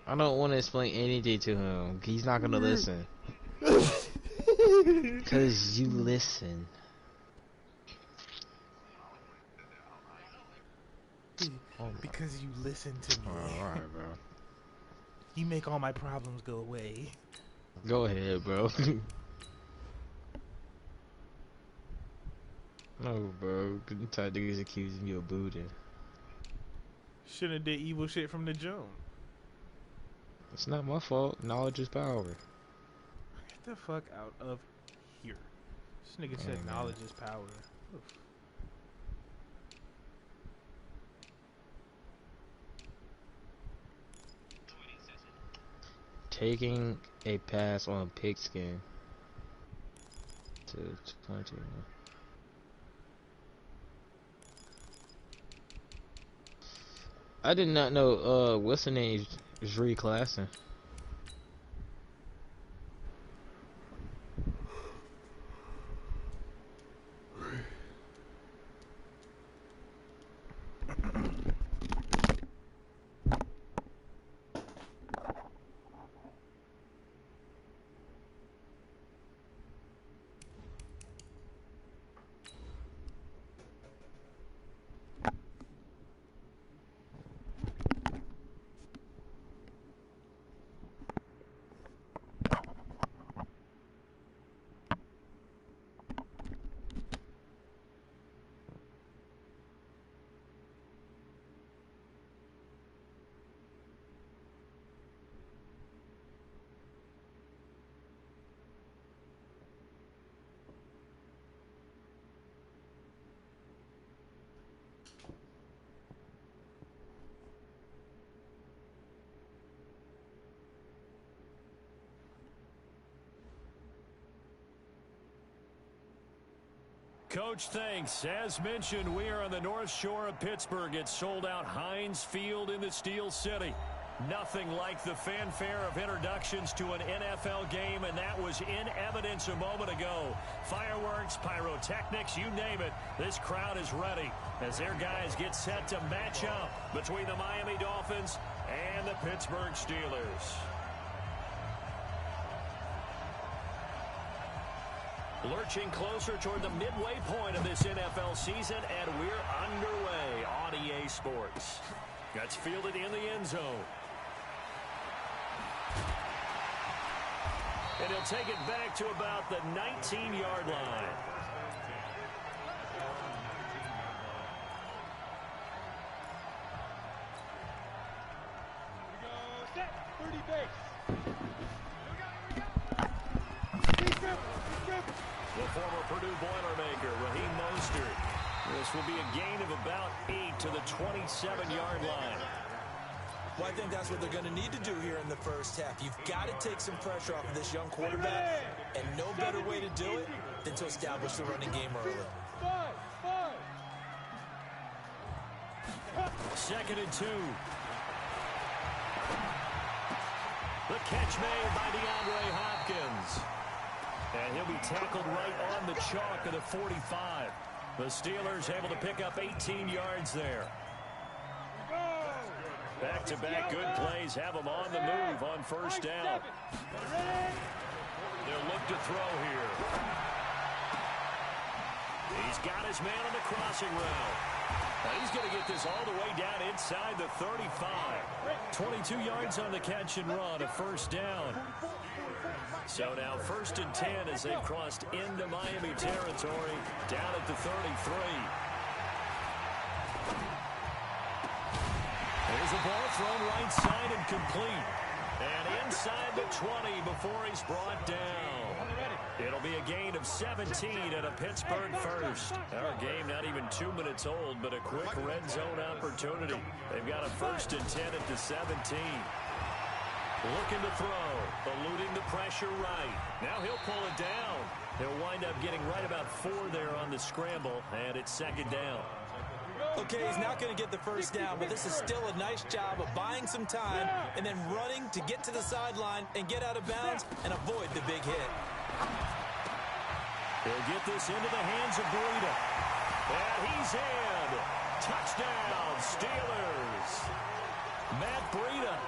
I don't want to explain anything to him. He's not gonna listen. Cause you listen. Because you listen to me. Alright, bro. You make all my problems go away. Go ahead, bro. No, bro. Couldn't tell niggas accusing you of booting. Shouldn't have did evil shit from the jump. It's not my fault. Knowledge is power. Get the fuck out of here. This nigga said knowledge is power. Oof. Taking a pass on pigskin to 20. I did not know what's the name is reclassing. Coach, thanks. As mentioned, we are on the North Shore of Pittsburgh. It's sold out Heinz Field in the Steel City. Nothing like the fanfare of introductions to an NFL game, and that was in evidence a moment ago. Fireworks, pyrotechnics, you name it. This crowd is ready as their guys get set to match up between the Miami Dolphins and the Pittsburgh Steelers. Lurching closer toward the midway point of this NFL season, and we're underway on EA Sports. That's fielded in the end zone. And he'll take it back to about the 19-yard line. Here we go, set, 30 base. The former Purdue Boilermaker, Raheem Mostert. This will be a gain of about 8 to the 27-yard line. Well, I think that's what they're going to need to do here in the first half. You've got to take some pressure off of this young quarterback, and no better way to do it than to establish the running game early. 2nd and 2. The catch made by DeAndre Hopkins. And he'll be tackled right on the chalk of the 45. The Steelers able to pick up 18 yards there. Back-to-back good plays have them on the move on first down. They'll look to throw here. He's got his man on the crossing route. Now he's going to get this all the way down inside the 35. 22 yards on the catch and run, a first down. So now 1st and 10 as they've crossed into Miami territory down at the 33. There's a ball thrown right side and complete. And inside the 20 before he's brought down. It'll be a gain of 17 and a Pittsburgh first. Our game not even 2 minutes old, but a quick red zone opportunity. They've got a 1st and 10 at the 17. Looking to throw, eluding the pressure right. Now he'll pull it down. He'll wind up getting right about 4 there on the scramble, and it's 2nd down. Okay, he's not going to get the first down, but this is still a nice job of buying some time and then running to get to the sideline and get out of bounds and avoid the big hit. He'll get this into the hands of Breida. And he's in. Touchdown, Steelers. Matt Breida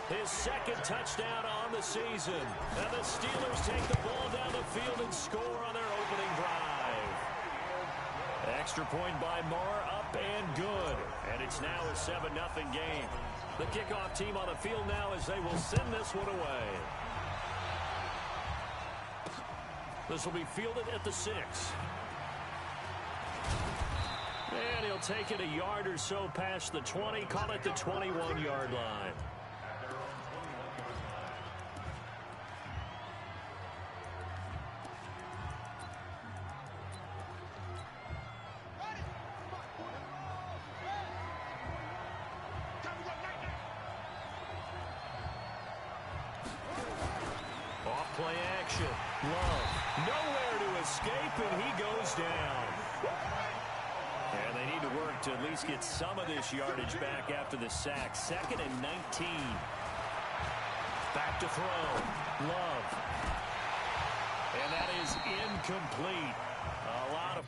His second touchdown on the season. And the Steelers take the ball down the field and score on their opening drive. Extra point by Moore, up and good. And it's now a 7-0 game. The kickoff team on the field now as they will send this one away. This will be fielded at the 6. And he'll take it a yard or so past the 20, call it the 21-yard line. Off-play action. Love. Nowhere to escape, and he goes down. And they need to work to at least get some of this yardage back after the sack. 2nd and 19. Back to throw. Love. And that is incomplete. A lot of...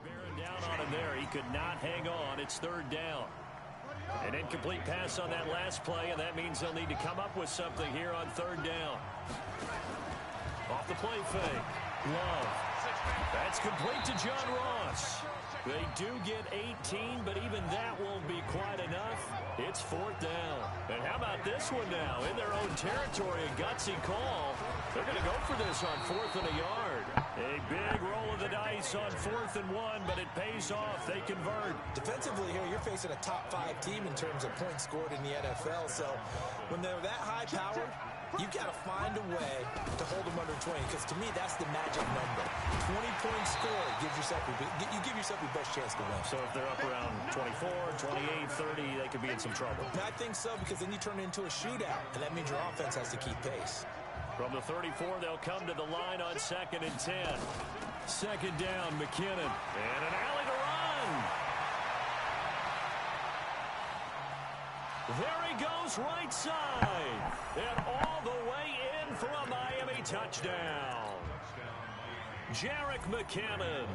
bearing down on him there. He could not hang on. It's 3rd down. An incomplete pass on that last play, and that means they'll need to come up with something here on 3rd down. Off the play fake. Love. That's complete to John Ross. They do get 18, but even that won't be quite enough. It's 4th down. And how about this one now? In their own territory, a gutsy call. They're going to go for this on 4th and a yard. A big roll of the dice on 4th and 1, but it pays off. They convert. Defensively here, you're facing a top-5 team in terms of points scored in the NFL. So when they're that high-powered, you've got to find a way to hold them under 20, because to me, that's the magic number. 20 points scored, you give yourself your best chance to win. So if they're up around 24, 28, 30, they could be in some trouble. And I think so, because then you turn it into a shootout, and that means your offense has to keep pace. From the 34, they'll come to the line on 2nd and 10. 2nd down, McKinnon. And an alley to run. There he goes, right side. And all the way in for a Miami touchdown. Jerick McKinnon,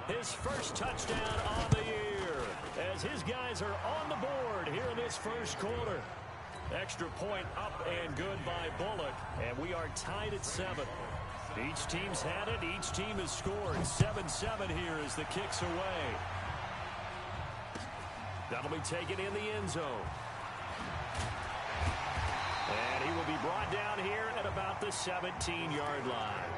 his first touchdown on the year, as his guys are on the board here in this first quarter. Extra point up and good by Bullock, and we are tied at 7. Each team's had it. Each team has scored. 7-7 here as the kick's away. That'll be taken in the end zone. And he will be brought down here at about the 17-yard line.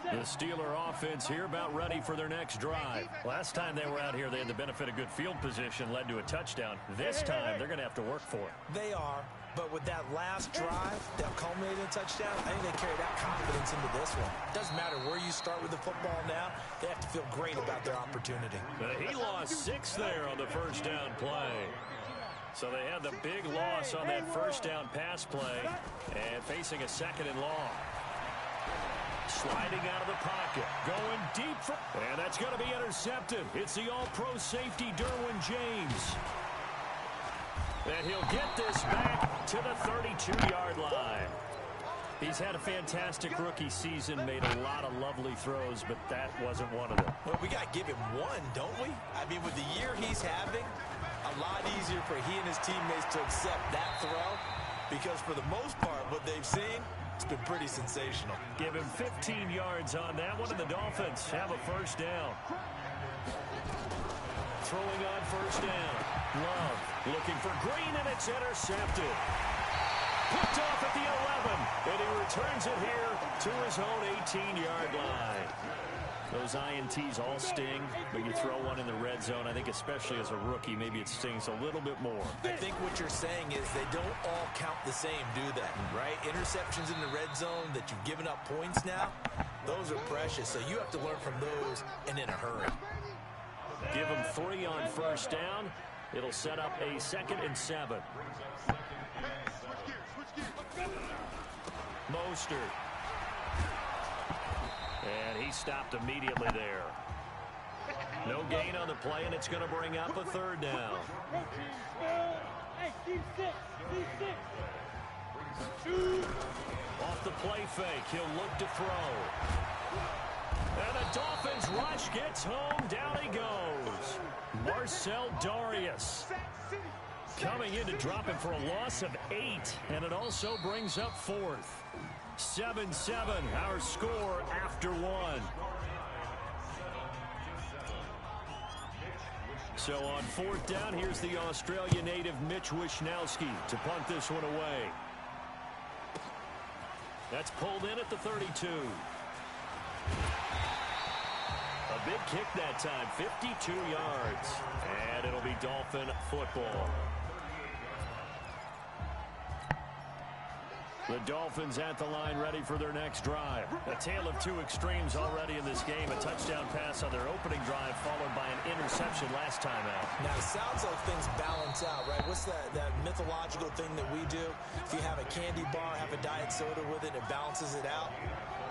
The Steeler offense here about ready for their next drive. Last time they were out here, they had the benefit of good field position, led to a touchdown. This time, they're going to have to work for it. They are, but with that last drive that culminated in a touchdown, I think they carry that confidence into this one. Doesn't matter where you start with the football now, they have to feel great about their opportunity. He lost 6 there on the first down play. So they had the big loss on that first down pass play and facing a 2nd and long. Sliding out of the pocket, going deep for, and that's going to be intercepted. It's the all-pro safety, Derwin James. And he'll get this back to the 32-yard line. He's had a fantastic rookie season, made a lot of lovely throws, but that wasn't one of them. Well, we got to give him one, don't we? I mean, with the year he's having, a lot easier for he and his teammates to accept that throw, because for the most part, what they've seen, it's been pretty sensational. Give him 15 yards on that one, and the Dolphins have a first down. Throwing on first down. Love looking for Green, and it's intercepted. Picked off at the 11, and he returns it here to his own 18-yard line. Those INTs all sting, but you throw one in the red zone, I think especially as a rookie, maybe it stings a little bit more. I think what you're saying is they don't all count the same, do they? Right? Interceptions in the red zone that you've given up points now, those are precious, so you have to learn from those and in a hurry. Give them 3 on first down. It'll set up a 2nd and 7. Mostert. And he stopped immediately there. No gain on the play, and it's going to bring up a third down. Off the play fake, he'll look to throw. And the Dolphins rush gets home. Down he goes. Marcel Darius coming in to drop him for a loss of 8. And it also brings up fourth. 7-7, our score after 1. So on fourth down, here's the Australia native Mitch Wishnowsky to punt this one away. That's pulled in at the 32. A big kick that time, 52 yards. And it'll be Dolphin football. The Dolphins at the line ready for their next drive. A tale of two extremes already in this game. A touchdown pass on their opening drive followed by an interception last time out. Now, it sounds like things balance out, right? What's that mythological thing that we do? If you have a candy bar, have a diet soda with it, it balances it out.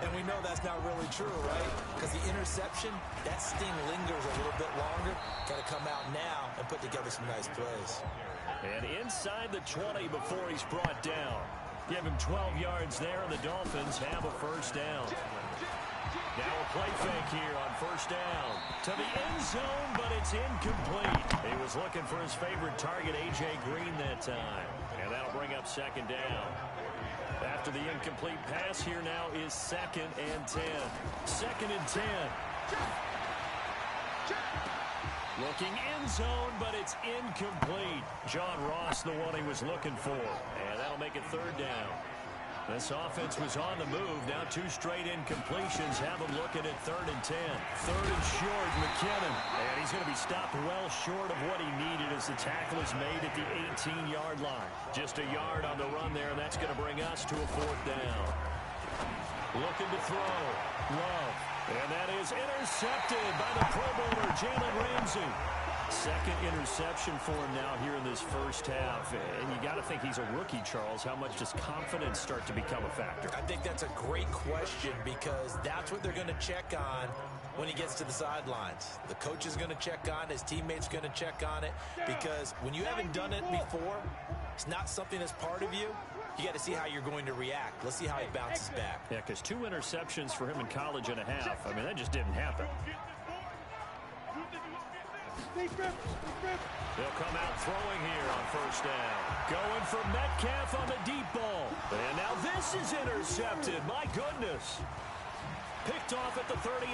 And we know that's not really true, right? Because the interception, that sting lingers a little bit longer. Got to come out now and put together some nice plays. And inside the 20 before he's brought down. Give him 12 yards there, and the Dolphins have a first down. Now a play fake here on first down. To the end zone, but it's incomplete. He was looking for his favorite target, A.J. Green, that time. And that'll bring up second down. After the incomplete pass, here now is 2nd and 10. 2nd and 10. Looking end zone, but it's incomplete. John Ross, the one he was looking for. And that'll make it third down. This offense was on the move. Now 2 straight incompletions have them looking at 3rd and 10. 3rd and short, McKinnon. And he's going to be stopped well short of what he needed as the tackle is made at the 18-yard line. Just a yard on the run there, and that's going to bring us to a 4th down. Looking to throw. Love. And that is intercepted by the Pro Bowler, Jalen Ramsey. 2nd interception for him now here in this first half. And you got to think he's a rookie, Charles. How much does confidence start to become a factor? I think that's a great question because that's what they're going to check on when he gets to the sidelines. The coach is going to check on it. His teammates going to check on it because when you haven't done it before, it's not something that's part of you. You got to see how you're going to react. Let's see how he bounces back. Yeah, because 2 interceptions for him in college and a half. I mean, that just didn't happen. They'll come out throwing here on first down. Going for Metcalf on the deep ball. And now this is intercepted. My goodness. Picked off at the 38.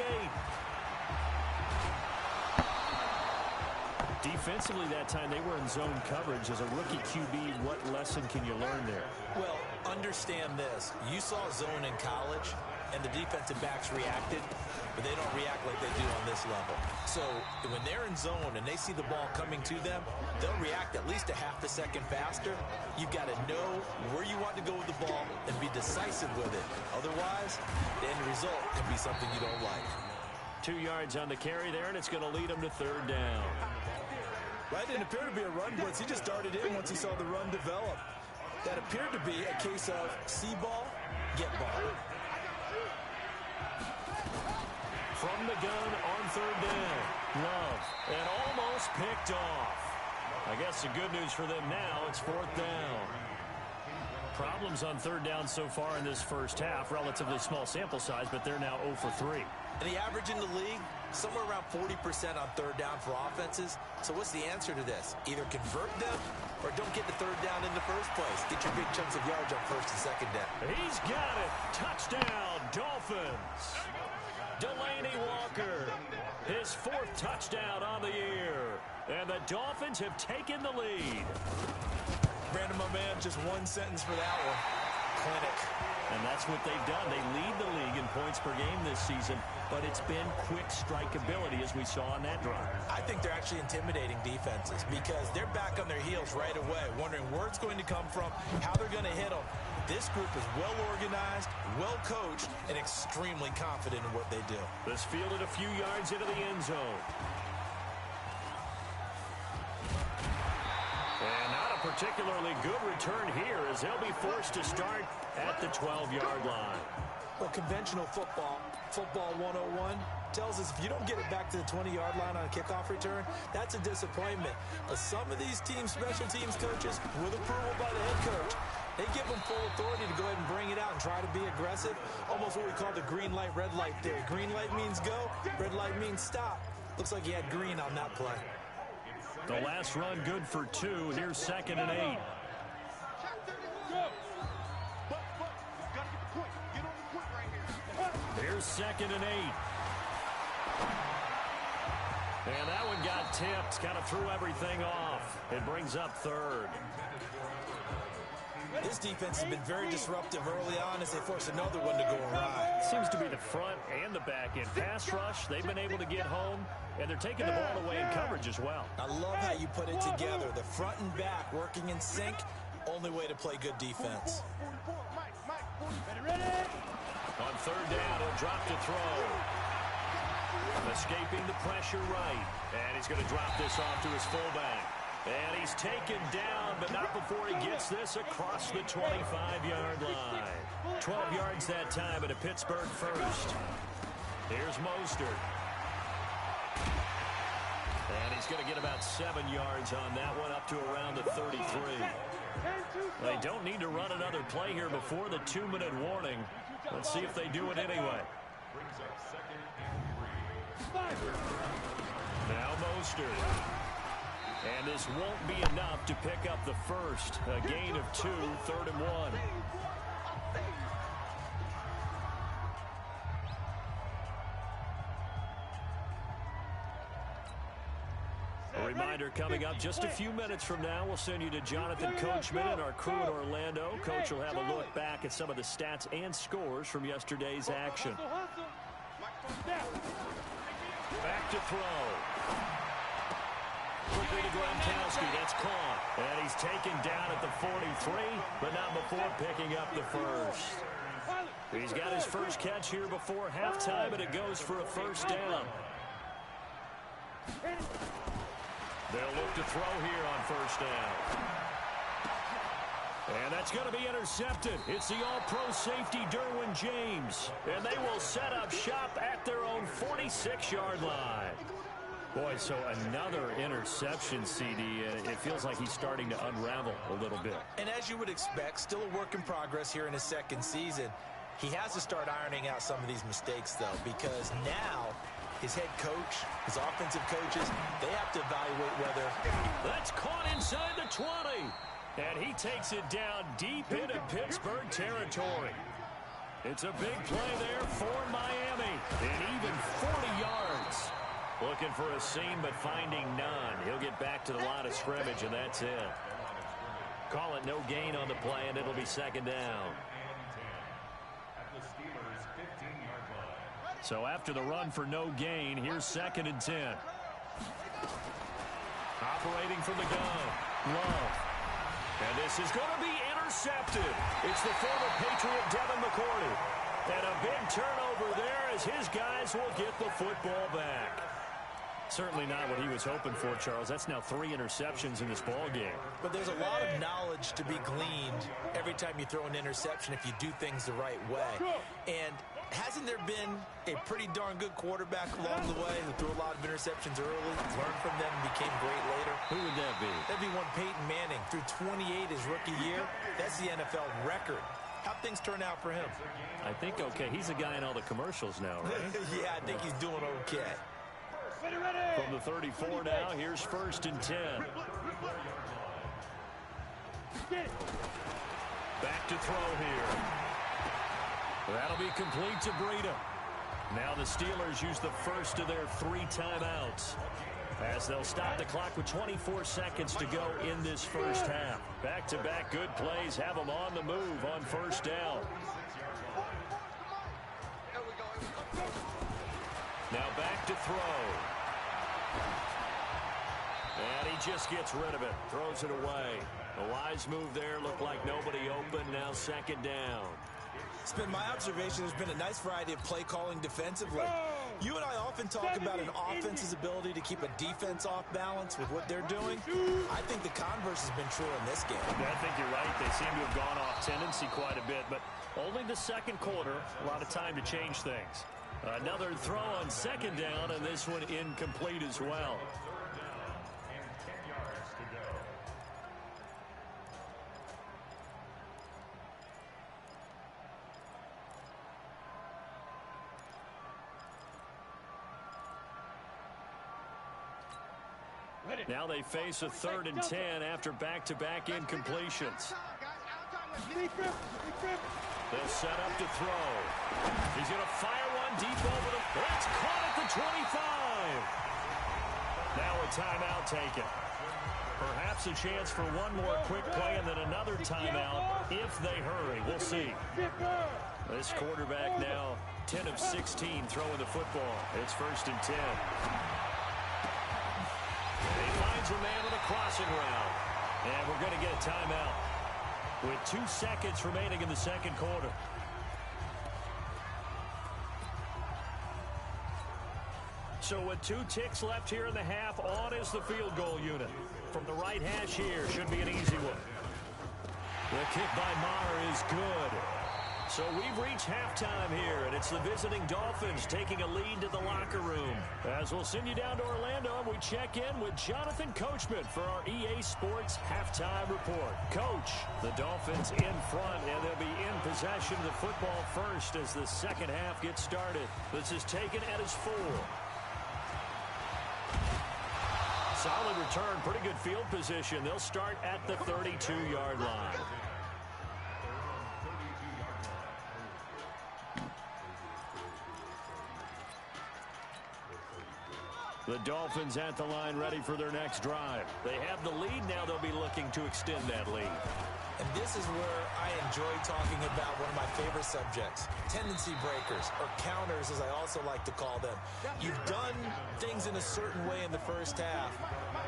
Defensively that time, they were in zone coverage. As a rookie QB, what lesson can you learn there? Well, understand this. You saw zone in college, and the defensive backs reacted, but they don't react like they do on this level. So when they're in zone and they see the ball coming to them, they'll react at least a half a second faster. You've got to know where you want to go with the ball and be decisive with it. Otherwise, the end result can be something you don't like. 2 yards on the carry there, and it's going to lead them to 3rd down. Right, didn't appear to be a run blitz. He just started in once he saw the run develop. That appeared to be a case of see ball, get ball. From the gun on 3rd down. Love. And almost picked off. I guess the good news for them now, it's 4th down. Problems on 3rd down so far in this first half. Relatively small sample size, but they're now 0 for 3. And the average in the league, somewhere around 40% on 3rd down for offenses. So what's the answer to this? Either convert them or don't get the 3rd down in the first place. Get your big chunks of yards on 1st and 2nd down. He's got it. Touchdown, Dolphins. Delaney Walker, his 4th touchdown on the year. And the Dolphins have taken the lead. Brandon, my man, just one sentence for that one. Clinic. And that's what they've done. They lead the league in points per game this season, but it's been quick strikeability as we saw on that drive. I think they're actually intimidating defenses because they're back on their heels right away, wondering where it's going to come from, how they're going to hit them. This group is well organized, well coached, and extremely confident in what they do. This fielded a few yards into the end zone. And not a particularly good return here as they'll be forced to start at the 12-yard line. Well, conventional football 101, tells us if you don't get it back to the 20-yard line on a kickoff return, that's a disappointment. But some of these teams, special teams coaches, with approval by the head coach, they give them full authority to go ahead and bring it out and try to be aggressive. Almost what we call the green light, red light theory. Green light means go, red light means stop. Looks like he had green on that play. The last run good for 2. Here's 2nd and 8. Here's 2nd and 8. And that one got tipped. Kind of threw everything off. It brings up 3rd. This defense has been very disruptive early on as they force another one to go awry. Seems to be the front and the back end. Pass rush, they've been able to get home, and they're taking the ball away in coverage as well. I love how you put it together. The front and back working in sync. Only way to play good defense. On 3rd down, he'll drop to throw. Escaping the pressure right. And he's going to drop this off to his fullback. And he's taken down, but not before he gets this across the 25-yard line. 12 yards that time at a Pittsburgh first. Here's Mostert. And he's going to get about 7 yards on that one, up to around the 33. They don't need to run another play here before the 2-minute warning. Let's see if they do it anyway. Now Mostert. And this won't be enough to pick up the first. A gain of 2, 3rd and 1. A reminder coming up just a few minutes from now. We'll send you to Jonathan Coachman and our crew in Orlando. Coach will have a look back at some of the stats and scores from yesterday's action. Back to throw. Quickly to Gronkowski. That's caught. And he's taken down at the 43, but not before picking up the first. He's got his first catch here before halftime, and it goes for a first down. They'll look to throw here on first down. And that's going to be intercepted. It's the all-pro safety, Derwin James. And they will set up shop at their own 46-yard line. Boy, so another interception, CD. It feels like he's starting to unravel a little bit. And as you would expect, still a work in progress here in his second season. He has to start ironing out some of these mistakes, though, because now his head coach, his offensive coaches, they have to evaluate whether... That's caught inside the 20. And he takes it down deep into Pittsburgh territory. It's a big play there for Miami. And even 40 yards. Looking for a seam, but finding none. He'll get back to the line of scrimmage, and that's it. Call it no gain on the play, and it'll be second down. So after the run for no gain, here's 2nd and 10. Operating from the gun, Love. And this is going to be intercepted. It's the former Patriot Devin McCourty. And a big turnover there as his guys will get the football back. Certainly not what he was hoping for, Charles. That's now 3 interceptions in this ball game. But there's a lot of knowledge to be gleaned every time you throw an interception if you do things the right way. And hasn't there been a pretty darn good quarterback along the way who threw a lot of interceptions early, learned from them, and became great later? Who would that be? That'd be one Peyton Manning. Threw 28 his rookie year. That's the NFL record. How'd things turn out for him? I think okay. He's a guy in all the commercials now, right? Yeah, I think he's doing okay. From the 34 now, here's 1st and 10. Back to throw here. That'll be complete to Breida. Now the Steelers use the first of their 3 timeouts as they'll stop the clock with 24 seconds to go in this first half. Back-to-back good plays have them on the move on first down. Now back to throw. And he just gets rid of it. Throws it away. A wise move there. Looked like nobody open. Now 2nd down. It's been my observation there's been a nice variety of play calling defensively. You and I often talk about an offense's ability to keep a defense off balance with what they're doing. I think the converse has been true in this game. Yeah, I think you're right. They seem to have gone off tendency quite a bit, but only the second quarter, a lot of time to change things. Another throw on second down, and this one incomplete as well. Now they face a 3rd and 10 after back-to-back incompletions. They'll set up to throw. He's going to fire one deep over the... That's caught at the 25. Now a timeout taken. Perhaps a chance for one more quick play and then another timeout if they hurry. We'll see. This quarterback now 10 of 16 throwing the football. It's 1st and 10. He finds a man on a crossing route. And we're going to get a timeout with 2 seconds remaining in the second quarter. So with 2 ticks left here in the half, on is the field goal unit. From the right hash here, should be an easy one. The kick by Maher is good. So we've reached halftime here, and it's the visiting Dolphins taking a lead to the locker room. As we'll send you down to Orlando, we check in with Jonathan Coachman for our EA Sports Halftime Report. Coach, the Dolphins in front, and they'll be in possession of the football first as the second half gets started. This is taken at his 4. Solid return, pretty good field position. They'll start at the 32-yard line. The Dolphins at the line ready for their next drive. They have the lead now. They'll be looking to extend that lead. And this is where I enjoy talking about one of my favorite subjects, tendency breakers, or counters as I also like to call them. You've done things in a certain way in the first half,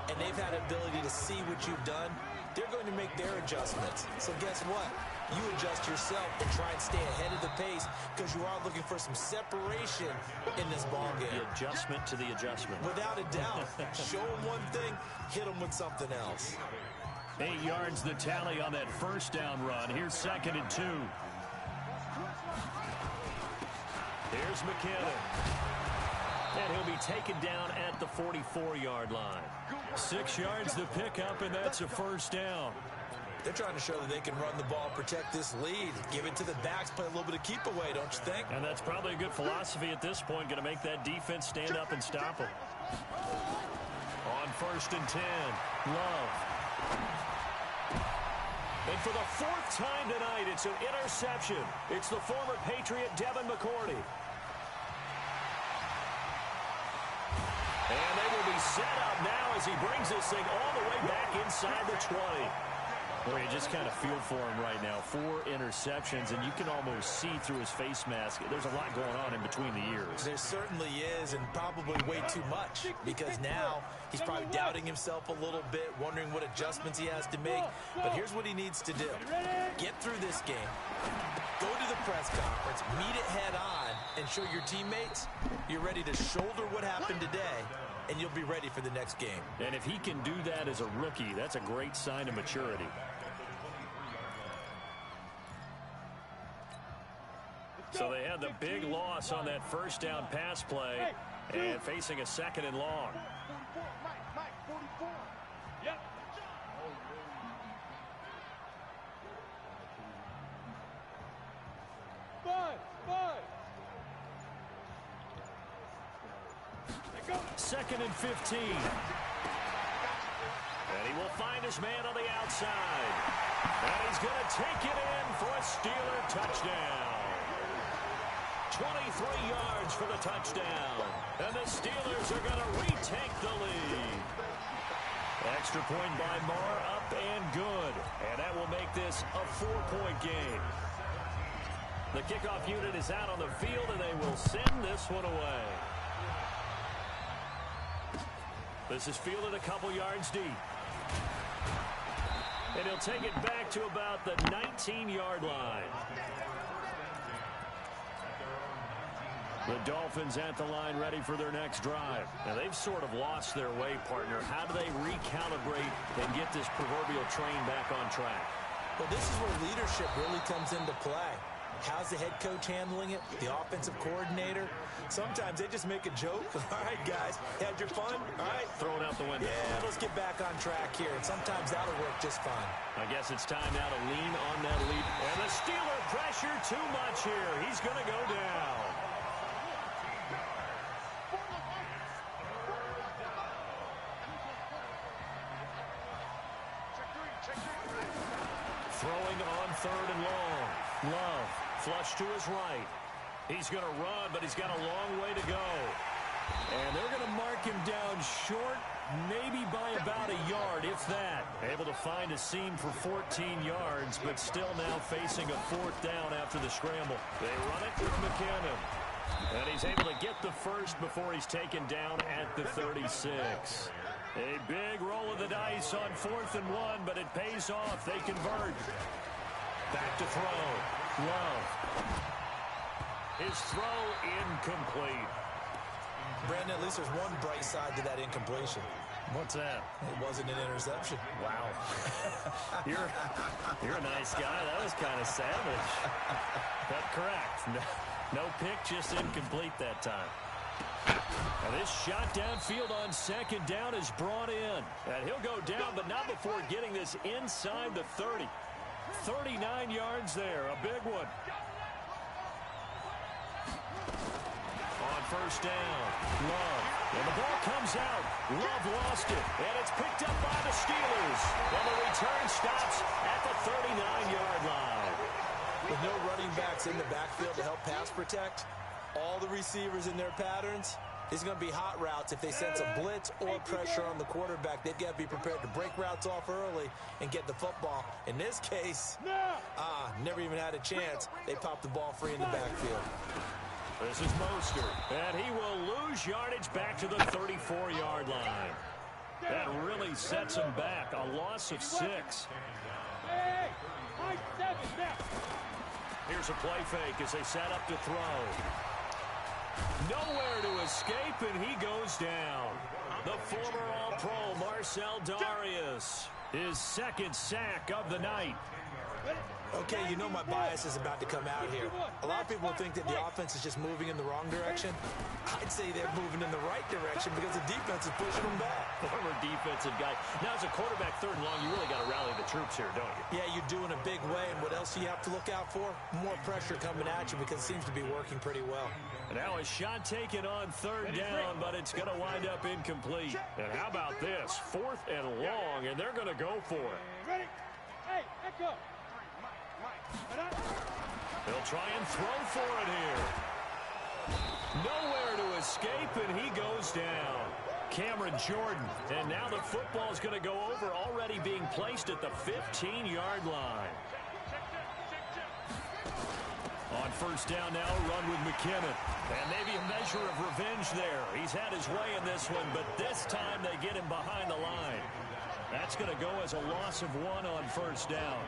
and they've had the ability to see what you've done. They're going to make their adjustments. So guess what? You adjust yourself and try and stay ahead of the pace because you are looking for some separation in this ball game. The adjustment to the adjustment. Without a doubt. Show them one thing, hit them with something else. 8 yards the tally on that first down run. Here's 2nd and 2. Here's McKinnon. And he'll be taken down at the 44-yard line. 6 yards to pick up, and that's a first down. They're trying to show that they can run the ball, protect this lead, give it to the backs, play a little bit of keep away, don't you think? And that's probably a good philosophy at this point, going to make that defense stand up and stop them. On 1st and 10, Love. And for the 4th time tonight, it's an interception. It's the former Patriot Devin McCourty. And they will be set up now as he brings this thing all the way back inside the 20. Boy, you just kind of feel for him right now. 4 interceptions, and you can almost see through his face mask. There's a lot going on in between the ears. There certainly is, and probably way too much, because now he's probably doubting himself a little bit, wondering what adjustments he has to make. But here's what he needs to do. Get through this game. Go to the press conference, meet it head on, and show your teammates you're ready to shoulder what happened today, and you'll be ready for the next game. And if he can do that as a rookie, that's a great sign of maturity. So they had the big loss on that first down pass play and facing a 2nd and long. Mike, 44. Yep. Five. 2nd and 15. And he will find his man on the outside. And he's going to take it in for a Steeler touchdown. 23 yards for the touchdown. And the Steelers are going to retake the lead. Extra point by Maher, up and good. And that will make this a 4-point game. The kickoff unit is out on the field, and they will send this one away. This is fielded a couple yards deep. And he'll take it back to about the 19-yard line. The Dolphins at the line ready for their next drive. Now, they've sort of lost their way, partner. How do they recalibrate and get this proverbial train back on track? Well, this is where leadership really comes into play. How's the head coach handling it? The offensive coordinator? Sometimes they just make a joke. All right, guys, had your fun? All right. Throw it out the window. Yeah, let's get back on track here. And sometimes that'll work just fine. I guess it's time now to lean on that lead. And the Steeler pressure too much here. He's going to go down. Throwing on 3rd and long. Love, flush to his right. He's going to run, but he's got a long way to go. And they're going to mark him down short, maybe by about a yard, if that. Able to find a seam for 14 yards, but still now facing a 4th down after the scramble. They run it with McKinnon. And he's able to get the first before he's taken down at the 36. A big roll of the dice on 4th and 1, but it pays off. They convert. Back to throw. Love. His throw incomplete. Brandon, at least there's one bright side to that incompletion. What's that? It wasn't an interception. Wow. You're a nice guy. That was kind of savage. But correct. No pick, just incomplete that time. Now this shot downfield on 2nd down is brought in. And he'll go down, but not before getting this inside the 30. 39 yards there, a big one. On 1st down, Love. And the ball comes out. Love lost it, and it's picked up by the Steelers. And the return stops at the 39-yard line. With no running backs in the backfield to help pass protect, all the receivers in their patterns, these are going to be hot routes. If they sense a blitz or pressure on the quarterback, they've got to be prepared to break routes off early and get the football. In this case, never even had a chance. They popped the ball free in the backfield. This is Mostert, and he will lose yardage back to the 34-yard line. That really sets him back. A loss of 6. Here's a play fake as they set up to throw. Nowhere to escape, and he goes down. The former All-Pro Marcel Darius, his 2nd sack of the night. Okay, you know my bias is about to come out here. A lot of people think that the offense is just moving in the wrong direction. I'd say they're moving in the right direction because the defense is pushing them back. Former defensive guy. Now, as a quarterback 3rd and long, you really got to rally the troops here, don't you? Yeah, you do in a big way. And what else do you have to look out for? More pressure coming at you because it seems to be working pretty well. And now a shot taken on 3rd down, but it's going to wind up incomplete. And how about this? 4th and long, and they're going to go for it. Ready? Hey, echo. He'll try and throw for it here. Nowhere to escape, and he goes down. Cameron Jordan. And now the football is going to go over, already being placed at the 15-yard line. On 1st down now, run with McKinnon. And maybe a measure of revenge there. He's had his way in this one, but this time they get him behind the line. That's going to go as a loss of 1 on 1st down.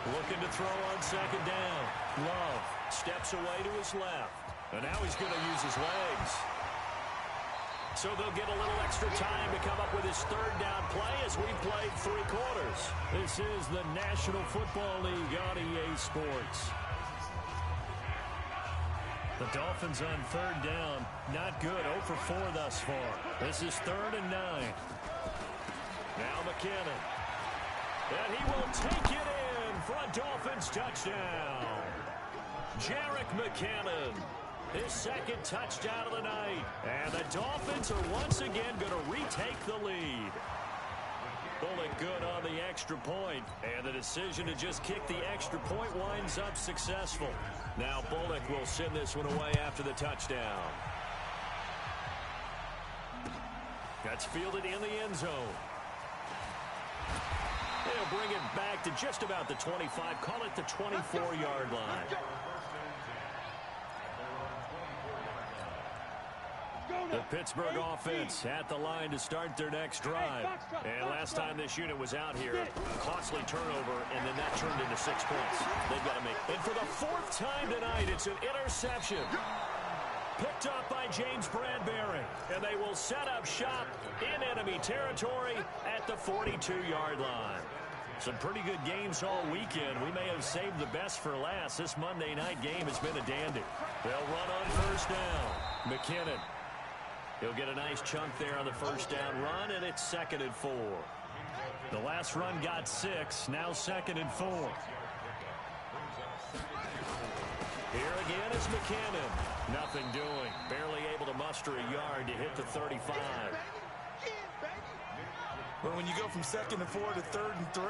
Looking to throw on 2nd down. Love steps away to his left. And now he's going to use his legs. So they'll get a little extra time to come up with his 3rd down play as we played 3 quarters. This is the National Football League on EA Sports. The Dolphins on 3rd down. Not good. 0 for 4 thus far. This is 3rd and 9. Now McKinnon. And he will take it in for a Dolphins touchdown. Jarek McKinnon. His 2nd touchdown of the night. And the Dolphins are once again going to retake the lead. Bullock good on the extra point. And the decision to just kick the extra point winds up successful. Now Bullock will send this one away after the touchdown. That's fielded in the end zone. They'll bring it back to just about the 25. Call it the 24-yard line. The Pittsburgh offense at the line to start their next drive. And last time this unit was out here, costly turnover, and then that turned into 6 points. They've got to make. And for the 4th time tonight. It's an interception. Picked up by James Bradbury. And they will set up shop in enemy territory at the 42-yard line. Some pretty good games all weekend. We may have saved the best for last. This Monday night game has been a dandy. They'll run on first down. McKinnon. He'll get a nice chunk there on the first down run, and it's 2nd and 4. The last run got 6. Now 2nd and 4. Here again is McKinnon. Nothing doing. Barely able to muster a yard to hit the 35. But when you go from 2nd and 4 to 3rd and 3,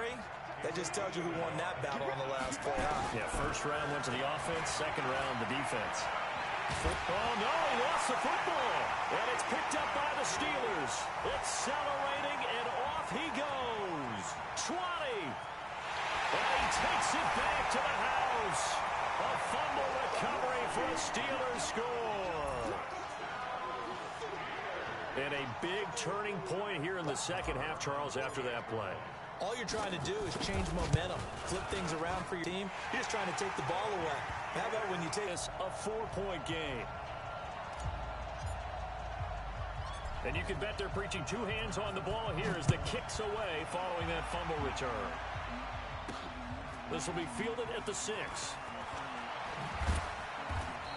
that just tells you who won that battle on the last play. Yeah, first round went to the offense, second round the defense. Oh, no, he lost the football. And it's picked up by the Steelers. Accelerating, and off he goes. 20. And he takes it back to the house. A fumble recovery for a Steelers score. And a big turning point here in the second half, Charles, after that play. All you're trying to do is change momentum, flip things around for your team. You're just trying to take the ball away. How about when you take this a 4-point game? And you can bet they're preaching two hands on the ball here as the kick's away following that fumble return. This will be fielded at the 6.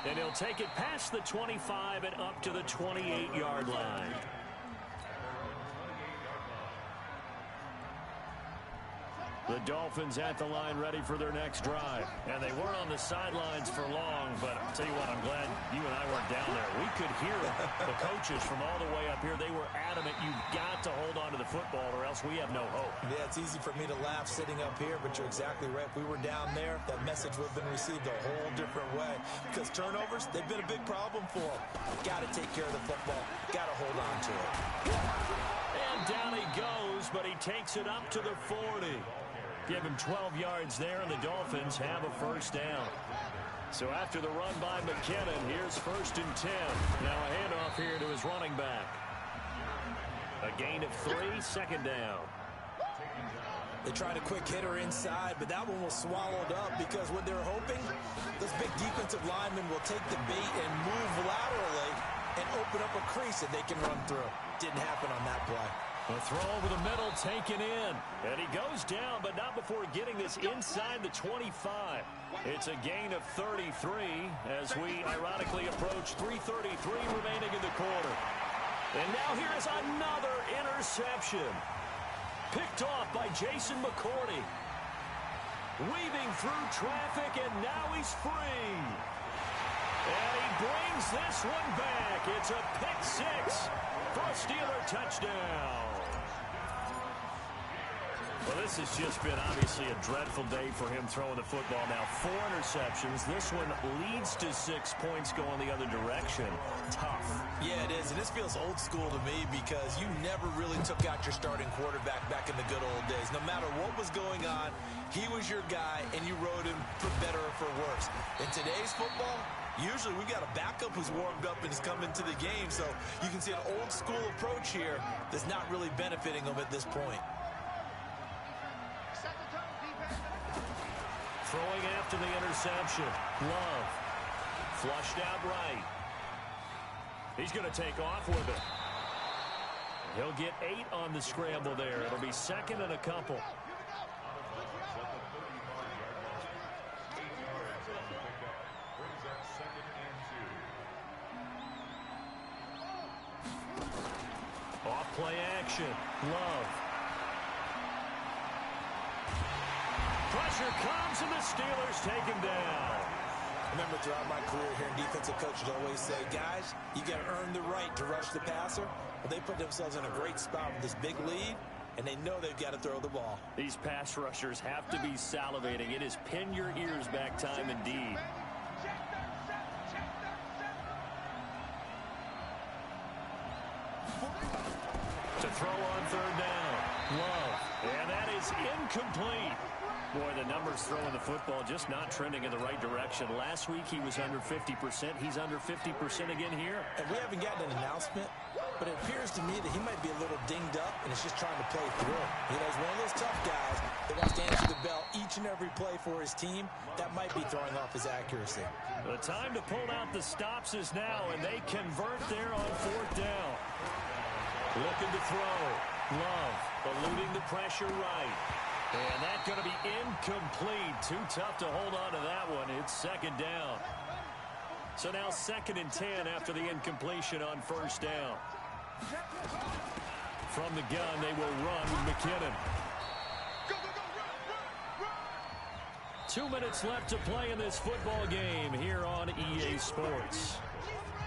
And he'll take it past the 25 and up to the 28-yard line. The Dolphins at the line ready for their next drive. And they weren't on the sidelines for long, but I'll tell you what, I'm glad you and I weren't down there. We could hear the coaches from all the way up here. They were adamant, you've got to hold on to the football or else we have no hope. Yeah, it's easy for me to laugh sitting up here, but you're exactly right. If we were down there, that message would have been received a whole different way. Because turnovers, they've been a big problem for them. Got to take care of the football. Got to hold on to it. And down he goes, but he takes it up to the 40. Give him 12 yards there, and the Dolphins have a first down. So after the run by McKinnon, here's 1st and 10. Now a handoff here to his running back. A gain of 3, 2nd down. They tried a quick hitter inside, but that one was swallowed up because what they're hoping, those big defensive linemen will take the bait and move laterally and open up a crease that they can run through. Didn't happen on that play. A throw over the middle taken in. And he goes down, but not before getting this inside the 25. It's a gain of 33 as we ironically approach 3:33 remaining in the quarter. And now here is another interception. Picked off by Jason McCourty. Weaving through traffic, and now he's free. And he brings this one back. It's a pick 6 for a Steeler touchdown. Well, this has just been obviously a dreadful day for him throwing the football. Now 4 interceptions. This one leads to 6 points going the other direction. Tough. Yeah, it is. And this feels old school to me because you never really took out your starting quarterback back in the good old days. No matter what was going on, he was your guy, and you rode him for better or for worse. In today's football, usually we got a backup who's warmed up and is coming to the game. So you can see an old school approach here that's not really benefiting them at this point. Throwing after the interception. Love. Flushed out right. He's going to take off with it. He'll get 8 on the scramble there. It'll be 2nd and a couple. Off play action. Love. Pressure comes, and the Steelers take him down. I remember throughout my career here, defensive coaches always say, guys, you got to earn the right to rush the passer. Well, they put themselves in a great spot with this big lead, and they know they've got to throw the ball. These pass rushers have to be salivating. It is pin your ears back time indeed. To throw on 3rd down. Love. And that is incomplete. Boy, the numbers throwing the football just not trending in the right direction. Last week he was under 50%. He's under 50% again here. And we haven't gotten an announcement, but it appears to me that he might be a little dinged up and is just trying to play through. You know, he's one of those tough guys. the guy to answer the bell each and every play for his team, that might be throwing off his accuracy. The time to pull out the stops is now, and they convert there on 4th down. Looking to throw. Love eluding the pressure right. And that's going to be incomplete. Too tough to hold on to that one. It's 2nd down. So now 2nd and 10 after the incompletion on 1st down. From the gun, they will run with McKinnon. 2 minutes left to play in this football game here on EA Sports.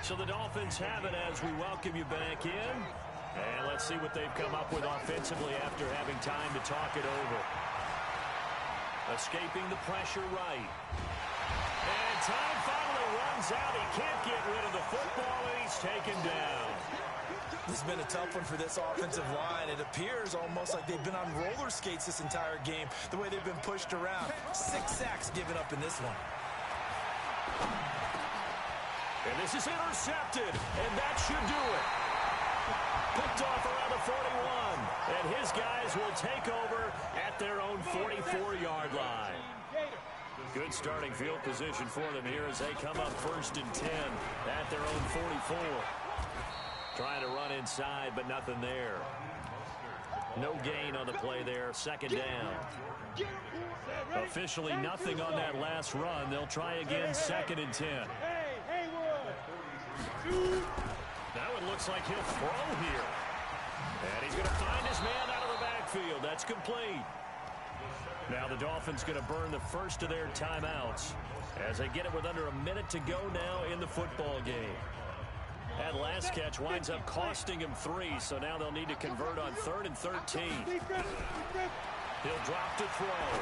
So the Dolphins have it as we welcome you back in. And let's see what they've come up with offensively after having time to talk it over. Escaping the pressure right. And time finally runs out. He can't get rid of the football, and he's taken down. This has been a tough one for this offensive line. It appears almost like they've been on roller skates this entire game, the way they've been pushed around. 6 sacks given up in this one. And this is intercepted, and that should do it. Picked off around the 41, and his guys will take over at their own 44-yard line. Good starting field position for them here as they come up 1st and 10 at their own 44. Trying to run inside, but nothing there. No gain on the play there. 2nd down. Officially nothing on that last run. They'll try again 2nd and 10. Now it looks like he'll throw here. And he's going to find his man out of the backfield. That's complete. Now the Dolphins going to burn the first of their timeouts as they get it with under a minute to go now in the football game. That last catch winds up costing him 3, so now they'll need to convert on 3rd and 13. He'll drop to throw.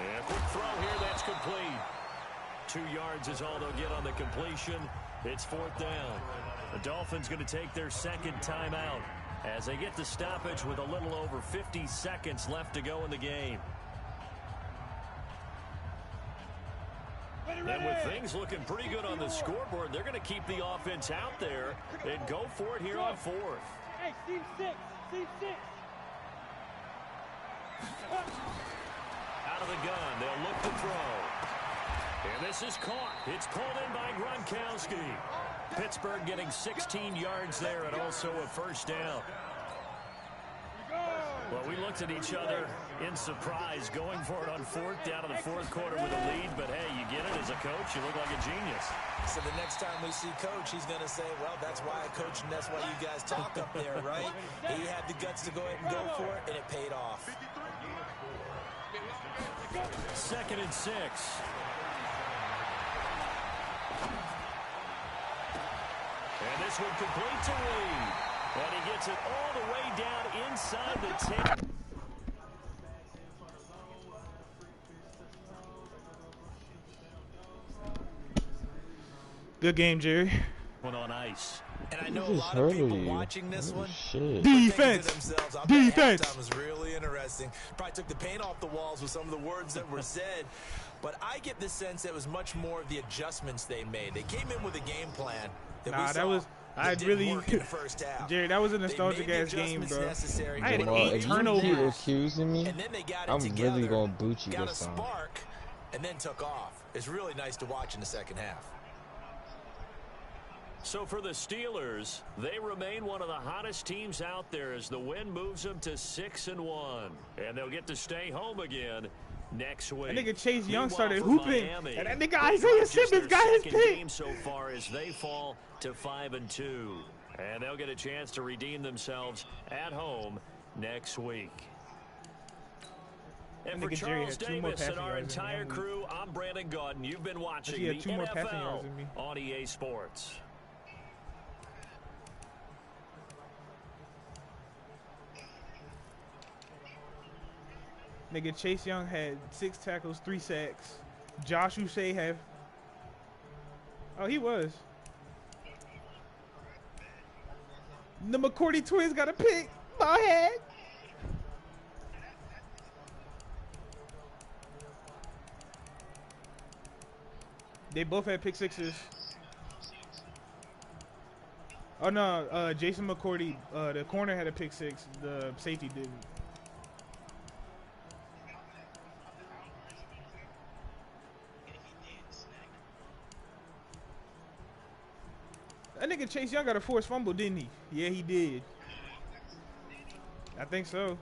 And a quick throw here, that's complete. 2 yards is all they'll get on the completion. It's 4th down. The Dolphins going to take their 2nd timeout as they get the stoppage with a little over 50 seconds left to go in the game. And with things looking pretty good on the scoreboard, they're going to keep the offense out there and go for it here on 4th. Hey, team 6, team 6. Out of the gun, they'll look to throw. And this is caught. It's pulled in by Gronkowski. Pittsburgh getting 16 yards there and also a 1st down. Well, we looked at each other in surprise going for it on 4th down in the 4th quarter with a lead. But, hey, you get it as a coach. You look like a genius. So the next time we see Coach, he's going to say, well, that's why I coach and that's why you guys talk up there, right? He had the guts to go ahead and go for it, and it paid off. 2nd and 6. And this one complete to Reed. And he gets it all the way down inside the 10. Good game, Jerry. One on ice. And I know a lot of people watching this one. Defense. Defense. That was really interesting. Probably took the paint off the walls with some of the words that were said. But I get the sense that it was much more of the adjustments they made. They came in with a game plan. That was. I really, Jerry, that was a nostalgic ass game, bro. I had 8 turnovers. If you accusing me, and then they got I'm together, really gonna boot you got this a time. spark, and then took off. It's really nice to watch in the 2nd half. So for the Steelers, they remain one of the hottest teams out there as the win moves them to 6-1, and they'll get to stay home again next week. That nigga Chase Young Meanwhile, started for hooping, Miami, and that nigga Isaiah Simmons got his pick. Game so far as they fall to 5-2, and they'll get a chance to redeem themselves at home next week. And for Charles Davis and our entire crew, I'm Brandon Gaudin. You've been watching the NFL on EA Sports. Nigga, Chase Young had 6 tackles, 3 sacks. Josh Uche have... Oh, he was. The McCourty twins got a pick. My head. They both had pick sixes. Oh, no. Jason McCourty, the corner had a pick 6. The safety didn't. That nigga Chase Young got a forced fumble, didn't he? Yeah, he did. I think so.